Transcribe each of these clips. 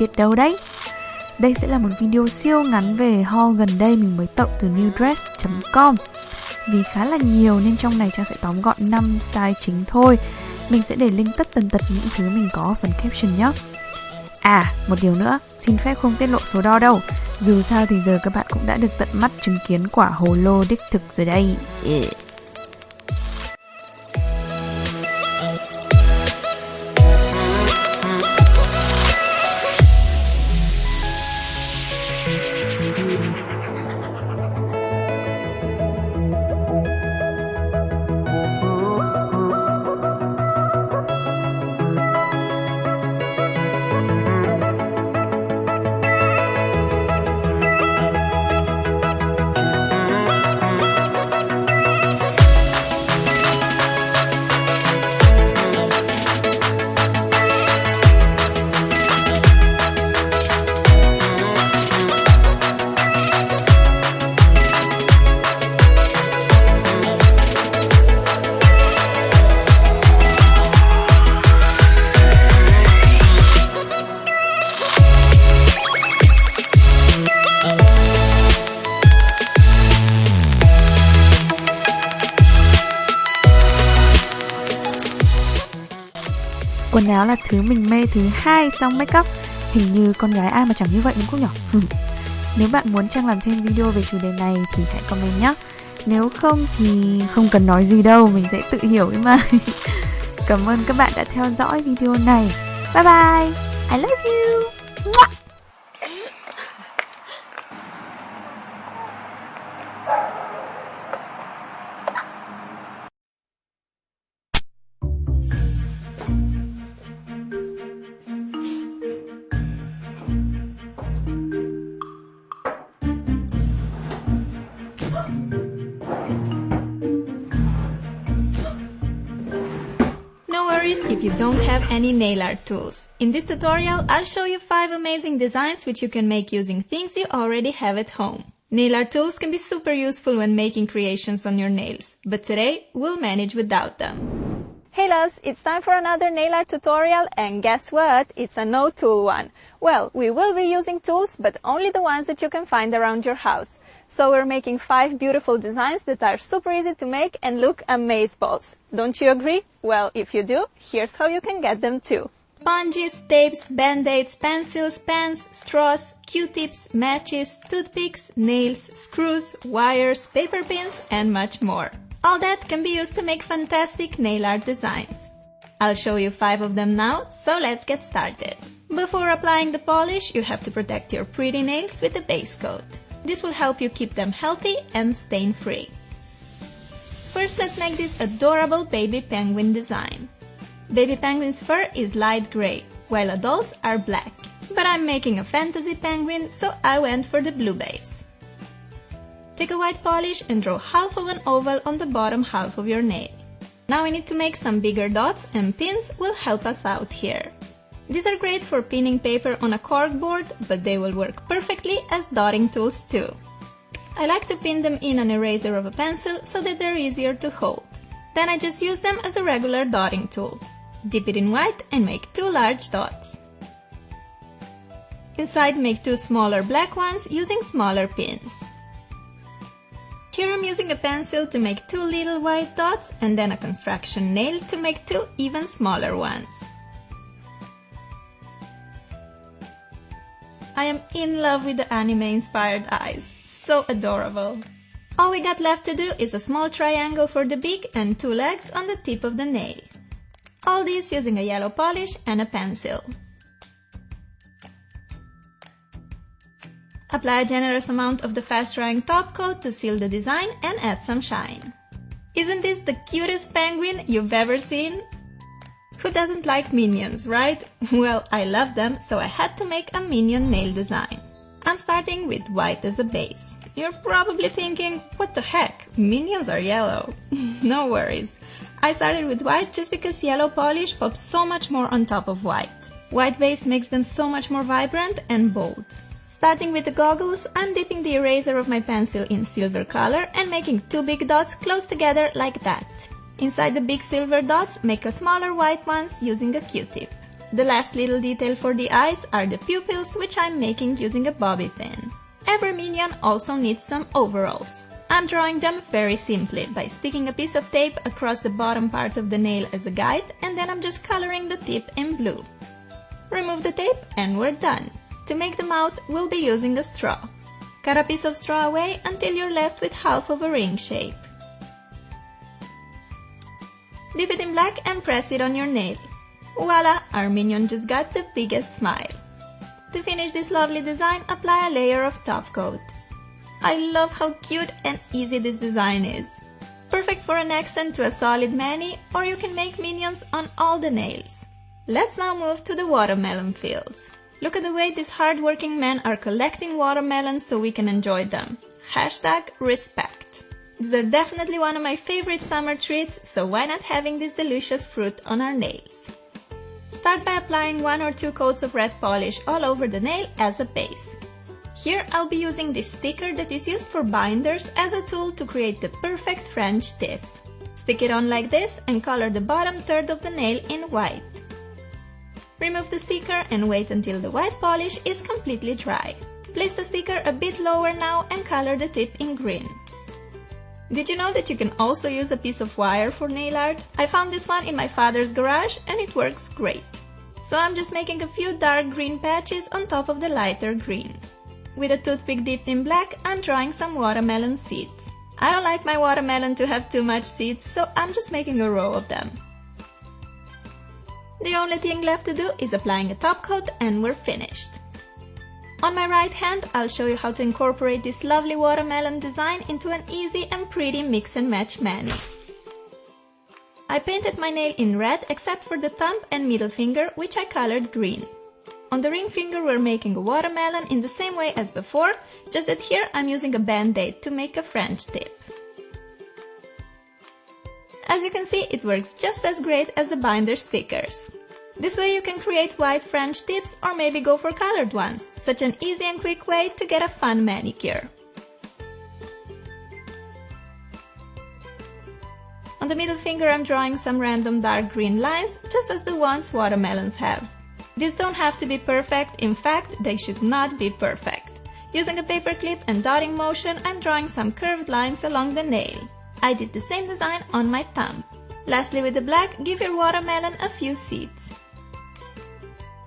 kiện đâu đấy. Đây sẽ là một video siêu ngắn về haul gần đây mình mới tậu từ newdress.com. Vì khá là nhiều nên trong này Trang sẽ tóm gọn 5 style chính thôi. Mình sẽ để link tất tần tật những thứ mình có ở phần caption nhé. À, một điều nữa, xin phép không tiết lộ số đo đâu. Dù sao thì giờ các bạn cũng đã được tận mắt chứng kiến quả hồ lô đích thực rồi đây. Quần áo là thứ mình mê thứ hai sau make up. Hình như con gái ai mà chẳng như vậy đúng không nhỉ? Nếu bạn muốn Trang làm thêm video về chủ đề này thì hãy comment nhé. Nếu không thì không cần nói gì đâu, mình sẽ tự hiểu ấy mà. Cảm ơn các bạn đã theo dõi video này. Bye bye, I love you. If you don't have any nail art tools. In this tutorial, I'll show you 5 amazing designs which you can make using things you already have at home. Nail art tools can be super useful when making creations on your nails, but today we'll manage without them. Hey loves, it's time for another nail art tutorial, and guess what? It's a no-tool one. Well, we will be using tools, but only the ones that you can find around your house. So we're making 5 beautiful designs that are super easy to make and look amazeballs. Don't you agree? Well, if you do, here's how you can get them too. Sponges, tapes, band-aids, pencils, pens, straws, Q-tips, matches, toothpicks, nails, screws, wires, paper pins, and much more. All that can be used to make fantastic nail art designs. I'll show you 5 of them now, so let's get started. Before applying the polish, you have to protect your pretty nails with a base coat. This will help you keep them healthy and stain-free. First, let's make this adorable baby penguin design. Baby penguin's fur is light gray, while adults are black. But I'm making a fantasy penguin, so I went for the blue base. Take a white polish and draw half of an oval on the bottom half of your nail. Now we need to make some bigger dots, and pins will help us out here. These are great for pinning paper on a corkboard, but they will work perfectly as dotting tools too. I like to pin them in an eraser of a pencil so that they're easier to hold. Then I just use them as a regular dotting tool. Dip it in white and make 2 large dots. Inside, make 2 smaller black ones using smaller pins. Here I'm using a pencil to make 2 little white dots and then a construction nail to make 2 even smaller ones. I am in love with the anime-inspired eyes. So adorable. All we got left to do is a small triangle for the beak and 2 legs on the tip of the nail. All this using a yellow polish and a pencil. Apply a generous amount of the fast-drying top coat to seal the design and add some shine. Isn't this the cutest penguin you've ever seen? Who doesn't like minions, right? Well, I love them, so I had to make a minion nail design. I'm starting with white as a base. You're probably thinking, what the heck, minions are yellow. No worries. I started with white just because yellow polish pops so much more on top of white. White base makes them so much more vibrant and bold. Starting with the goggles, I'm dipping the eraser of my pencil in silver color and making 2 big dots close together like that. Inside the big silver dots, make a smaller white ones using a Q-tip. The last little detail for the eyes are the pupils, which I'm making using a bobby pin. Every minion also needs some overalls. I'm drawing them very simply by sticking a piece of tape across the bottom part of the nail as a guide, and then I'm just coloring the tip in blue. Remove the tape and we're done. To make the mouth, we'll be using a straw. Cut a piece of straw away until you're left with half of a ring shape. Dip it in black and press it on your nail. Voila! Our minion just got the biggest smile. To finish this lovely design, apply a layer of top coat. I love how cute and easy this design is. Perfect for an accent to a solid mani, or you can make minions on all the nails. Let's now move to the watermelon fields. Look at the way these hard-working men are collecting watermelons so we can enjoy them. #respect. These are definitely one of my favorite summer treats, so why not having this delicious fruit on our nails? Start by applying 1 or 2 coats of red polish all over the nail as a base. Here I'll be using this sticker that is used for binders as a tool to create the perfect French tip. Stick it on like this and color the bottom third of the nail in white. Remove the sticker and wait until the white polish is completely dry. Place the sticker a bit lower now and color the tip in green. Did you know that you can also use a piece of wire for nail art? I found this one in my father's garage and it works great. So I'm just making a few dark green patches on top of the lighter green. With a toothpick dipped in black, I'm drawing some watermelon seeds. I don't like my watermelon to have too much seeds, so I'm just making a row of them. The only thing left to do is applying a top coat and we're finished. On my right hand, I'll show you how to incorporate this lovely watermelon design into an easy and pretty mix and match mani. I painted my nail in red except for the thumb and middle finger, which I colored green. On the ring finger we're making a watermelon in the same way as before, just that here I'm using a band-aid to make a French tip. As you can see, it works just as great as the binder stickers. This way you can create white French tips or maybe go for colored ones. Such an easy and quick way to get a fun manicure. On the middle finger I'm drawing some random dark green lines, just as the ones watermelons have. These don't have to be perfect, in fact, they should not be perfect. Using a paper clip and dotting motion, I'm drawing some curved lines along the nail. I did the same design on my thumb. Lastly, with the black, give your watermelon a few seeds.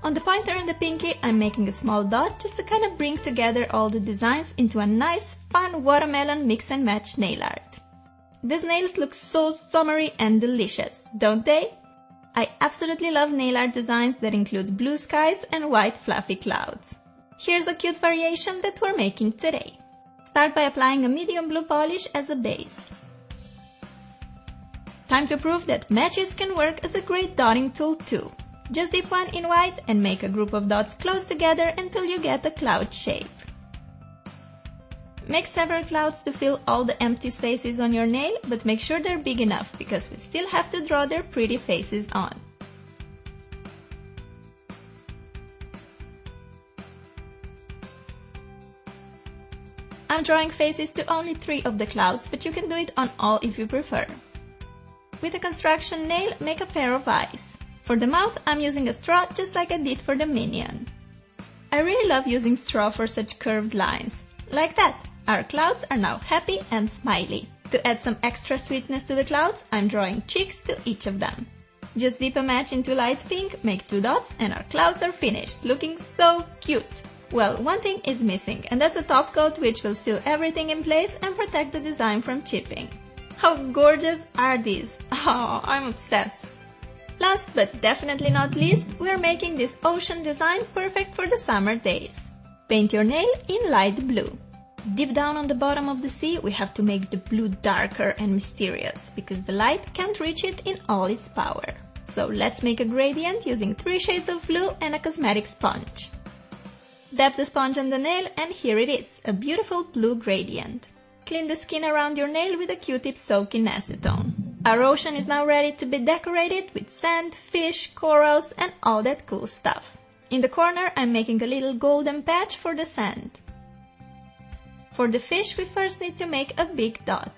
On the pointer and the pinky, I'm making a small dot just to kind of bring together all the designs into a nice, fun watermelon mix and match nail art. These nails look so summery and delicious, don't they? I absolutely love nail art designs that include blue skies and white fluffy clouds. Here's a cute variation that we're making today. Start by applying a medium blue polish as a base. Time to prove that matches can work as a great dotting tool too. Just dip one in white and make a group of dots close together until you get a cloud shape. Make several clouds to fill all the empty spaces on your nail, but make sure they're big enough because we still have to draw their pretty faces on. I'm drawing faces to only 3 of the clouds, but you can do it on all if you prefer. With a construction nail, make a pair of eyes. For the mouth, I'm using a straw just like I did for the minion. I really love using straw for such curved lines. Like that, our clouds are now happy and smiley. To add some extra sweetness to the clouds, I'm drawing cheeks to each of them. Just dip a match into light pink, make 2 dots, and our clouds are finished, looking so cute. Well, one thing is missing, and that's a top coat which will seal everything in place and protect the design from chipping. How gorgeous are these? Oh, I'm obsessed. Last but definitely not least, we're making this ocean design perfect for the summer days. Paint your nail in light blue. Deep down on the bottom of the sea, we have to make the blue darker and mysterious, because the light can't reach it in all its power. So let's make a gradient using 3 shades of blue and a cosmetic sponge. Dab the sponge on the nail and here it is, a beautiful blue gradient. Clean the skin around your nail with a Q-tip soaked in acetone. Our ocean is now ready to be decorated with sand, fish, corals and all that cool stuff. In the corner I'm making a little golden patch for the sand. For the fish we first need to make a big dot.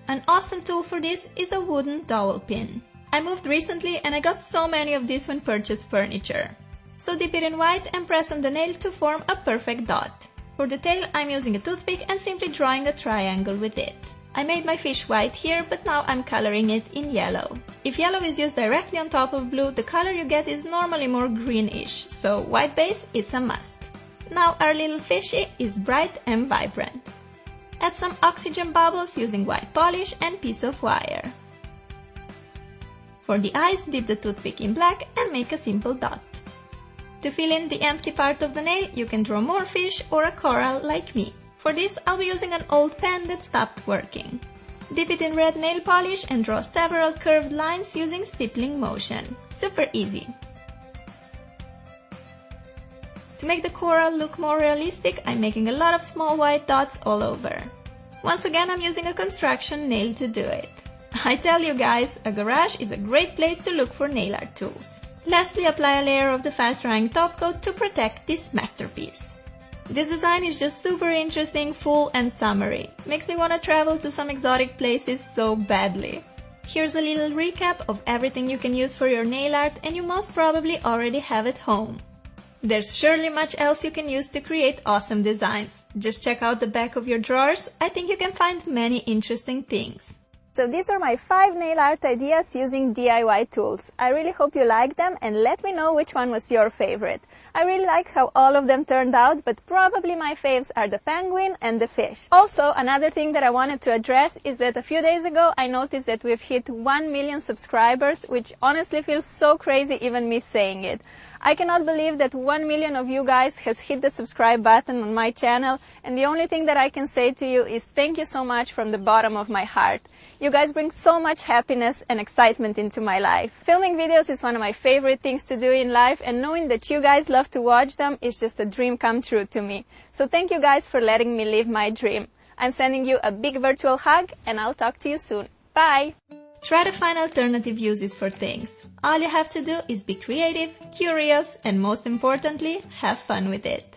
An awesome tool for this is a wooden dowel pin. I moved recently and I got so many of these when purchased furniture. So dip it in white and press on the nail to form a perfect dot. For the tail, I'm using a toothpick and simply drawing a triangle with it. I made my fish white here, but now I'm coloring it in yellow. If yellow is used directly on top of blue, the color you get is normally more greenish, so white base is a must. Now our little fishy is bright and vibrant. Add some oxygen bubbles using white polish and piece of wire. For the eyes, dip the toothpick in black and make a simple dot. To fill in the empty part of the nail, you can draw more fish or a coral like me. For this, I'll be using an old pen that stopped working. Dip it in red nail polish and draw several curved lines using stippling motion. Super easy. To make the coral look more realistic, I'm making a lot of small white dots all over. Once again, I'm using a construction nail to do it. I tell you guys, a garage is a great place to look for nail art tools. Lastly, apply a layer of the fast-drying top coat to protect this masterpiece. This design is just super interesting, full and summery. Makes me want to travel to some exotic places so badly. Here's a little recap of everything you can use for your nail art and you most probably already have at home. There's surely much else you can use to create awesome designs. Just check out the back of your drawers. I think you can find many interesting things. So these are my 5 nail art ideas using DIY tools. I really hope you like them and let me know which one was your favorite. I really like how all of them turned out, but probably my faves are the penguin and the fish. Also, another thing that I wanted to address is that a few days ago I noticed that we've hit 1 million subscribers, which honestly feels so crazy even me saying it. I cannot believe that 1 million of you guys has hit the subscribe button on my channel, and the only thing that I can say to you is thank you so much from the bottom of my heart. You guys bring so much happiness and excitement into my life. Filming videos is one of my favorite things to do in life, and knowing that you guys love to watch them is just a dream come true to me. So thank you guys for letting me live my dream. I'm sending you a big virtual hug, and I'll talk to you soon. Bye! Try to find alternative uses for things. All you have to do is be creative, curious, and most importantly, have fun with it.